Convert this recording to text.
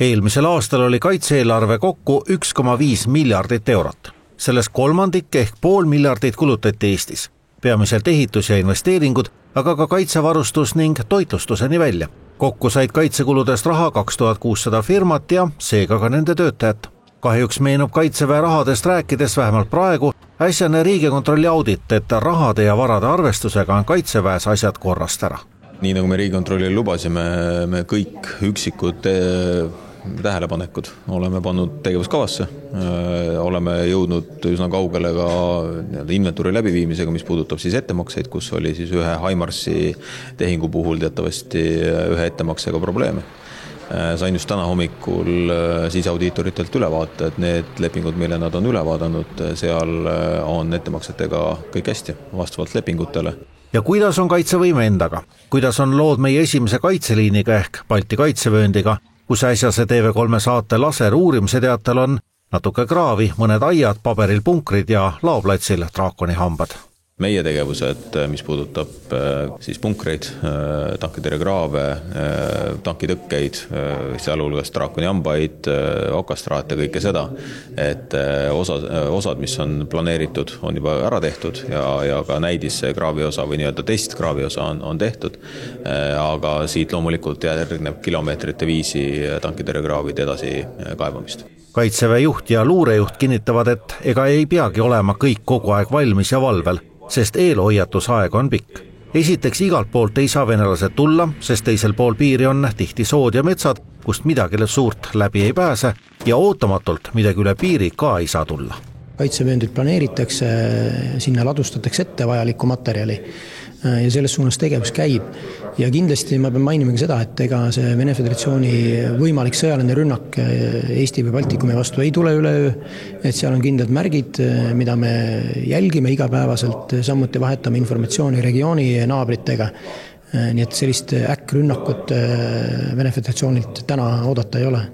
Eelmisel aastal oli kaitse-eelarve kokku 1,5 miljardit eurot. Selles kolmandik ehk pool miljardit kulutati Eestis. Peamiselt ehitus ja investeeringud, aga ka kaitsevarustus ning toitlustuseni välja. Kokku said kaitsekuludest raha 2600 firmat ja seega ka nende töötajat. Kahjuks meenub kaitseväe rahadest rääkides vähemalt praegu äsjane Riigikontrolli audit, et rahade ja varade arvestusega on kaitseväes asjad korrast ära. Nii nagu me Riigikontrollile lubasime, me kõik üksikud tähelepanekud oleme pannud tegevuskavasse, oleme jõudnud üsna kaugele ka inventuuri läbiviimisega, mis puudutab siis ettemakseid, kus oli siis ühe Himarsi tehingu puhul teatavasti ühe ettemaksega probleeme. Sain just täna hommikul siseaudiitoritelt ülevaate, et need lepingud, mille nad on üle vaadanud, seal on ettemaksetega kõik hästi, vastavalt lepingutele. Ja kuidas on kaitsevõime endaga? Kuidas on lood meie esimese kaitseliiniga ehk Balti kaitsevööndiga, kus äsjase TV3 saate laser uurimise teatel on natuke kraavi, mõned aiad, paberil punkrid ja laoplatsil draakoni hambad? Meie tegevused, mis puudutab siis punkreid, tankitõrjekraave, tankitõkkeid, sealhulgas draakoni hambaid, okastraate, kõike seda, et osad, mis on planeeritud, on juba ära tehtud ja ka näidis kraaviosa või nii-öelda testkraaviosa on tehtud, aga siit loomulikult järgneb kilomeetrite viisi tankitõrjekraavide edasi kaevamist. Kaitseväe juht ja luurejuht kinnitavad, et ega ei peagi olema kõik kogu aeg valmis ja valvel, sest eelhoiatusaeg on pikk. Esiteks igalt poolt ei saa venelased tulla, sest teisel pool piiri on tihti sood ja metsad, kust midagi suurt läbi ei pääse ja ootamatult midagi üle piiri ka ei saa tulla. Kaitsevööndid planeeritakse, sinna ladustatakse ette vajalikku materjali ja selles suunas tegevus käib. Ja kindlasti ma pean mainima seda, et ega see Vene Föderatsiooni võimalik sõjaline rünnak Eesti või Baltikumi vastu ei tule üleöö, et seal on kindlad märgid, mida me jälgime igapäevaselt, samuti vahetame informatsiooni regiooni naabritega. Nii et sellist äkkrünnakut Vene Föderatsioonilt täna oodata ei ole.